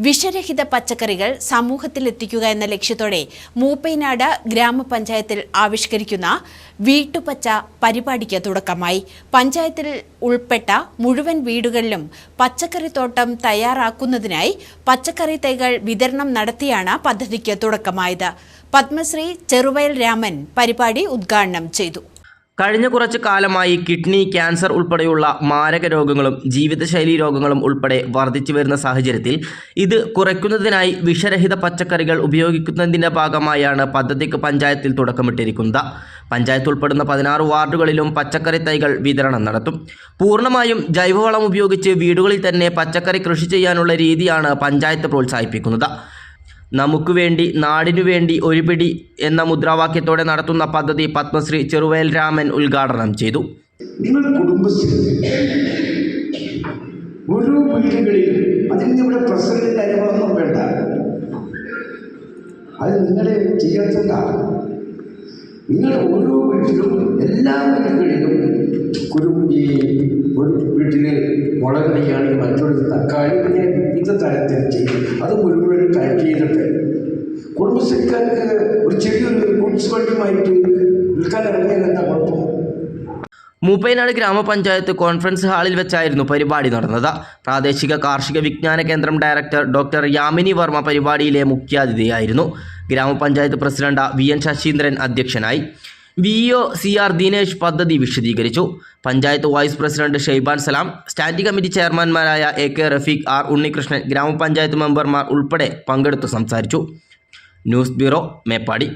വിഷരഹിത പച്ചക്കറികൾ സമൂഹത്തിലെത്തിക്കുക എന്ന ലക്ഷ്യത്തോടെ മൂപ്പൈനാട് ഗ്രാമപഞ്ചായത്തിൽ ആവിഷ്കരിക്കുന്ന വീട്ടുപച്ച പരിപാടിക്ക് തുടക്കമായി. പഞ്ചായത്തിൽ ഉൾപ്പെട്ട മുഴുവൻ വീടുകളിലും പച്ചക്കറിത്തോട്ടം തയ്യാറാക്കുന്നതിനായി പച്ചക്കറി തൈകൾ വിതരണം നടത്തിയാണ് പദ്ധതിക്ക് തുടക്കമായത്. പത്മശ്രീ ചെറുവയൽ രാമൻ പരിപാടി ഉദ്ഘാടനം ചെയ്തു. കഴിഞ്ഞ കുറച്ചു കാലമായി കിഡ്നി, ക്യാൻസർ ഉൾപ്പെടെയുള്ള മാരക രോഗങ്ങളും ജീവിതശൈലി രോഗങ്ങളും ഉൾപ്പെടെ വർദ്ധിച്ചു വരുന്ന സാഹചര്യത്തിൽ ഇത് കുറയ്ക്കുന്നതിനായി വിഷരഹിത പച്ചക്കറികൾ ഉപയോഗിക്കുന്നതിൻ്റെ ഭാഗമായാണ് പദ്ധതിക്ക് പഞ്ചായത്തിൽ തുടക്കമിട്ടിരിക്കുന്നത്. പഞ്ചായത്ത് ഉൾപ്പെടുന്ന 16 വാർഡുകളിലും പച്ചക്കറി തൈകൾ വിതരണം നടത്തും. പൂർണ്ണമായും ജൈവവളം ഉപയോഗിച്ച് വീടുകളിൽ തന്നെ പച്ചക്കറി കൃഷി ചെയ്യാനുള്ള രീതിയാണ് പഞ്ചായത്ത് പ്രോത്സാഹിപ്പിക്കുന്നത്. നമുക്ക് വേണ്ടി നാടിനു വേണ്ടി ഒരു പിടി എന്ന മുദ്രാവാക്യത്തോടെ നടത്തുന്ന പദ്ധതി പത്മശ്രീ ചെറുവയൽ രാമൻ ഉദ്ഘാടനം ചെയ്തു. നിങ്ങൾ കുടുംബശ്രീ ഓരോ വീടുകളിൽ അതിന് ഇവിടെ പ്രസിഡന്റ് കാര്യങ്ങളൊന്നും വേണ്ട, അത് നിങ്ങളെ ചെയ്യാത്തതാണ്. നിങ്ങൾ ഓരോ വീട്ടിലും എല്ലാ വീടുകളിലും ഒരു വീട്ടിൽ മുളക് തയ്യാണെങ്കിൽ മറ്റൊരു തക്കാളി, ഇങ്ങനെ വിവിധ തരത്തിൽ ചെയ്യും. അത് മുഴുവൻ പാക്ക് ചെയ്തിട്ട് കുടുംബശ്രീക്കാർക്ക് ഒരു ചെറിയൊരു ഗുഡ്സ് വണ്ടിയുമായിട്ട് വിൽക്കാൻ ഇറങ്ങിയാൽ എന്താ കുഴപ്പം? മൂപ്പൈനാട് ഗ്രാമപഞ്ചായത്ത് കോൺഫറൻസ് ഹാളിൽ വെച്ചായിരുന്നു പരിപാടി നടന്നത്. പ്രാദേശിക കാർഷിക വിജ്ഞാന കേന്ദ്രം ഡയറക്ടർ ഡോക്ടർ യാമിനി വർമ്മ പരിപാടിയിലെ മുഖ്യാതിഥിയായിരുന്നു. ഗ്രാമപഞ്ചായത്ത് പ്രസിഡന്റ് VN ശശീന്ദ്രൻ അധ്യക്ഷനായി. VO CR ദിനേശ് പദ്ധതി വിശദീകരിച്ചു. Panchayat vice president Shaiban Salam, standing committee ചെയർമാൻമാരായ AK റഫീഖ്, R ഉണ്ണികൃഷ്ണൻ, ഗ്രാമപഞ്ചായത്ത് മെമ്പർമാർ ഉൾപ്പെടെ പങ്കെടുത്തു സംസാരിച്ചു. News bureau, Meppadi.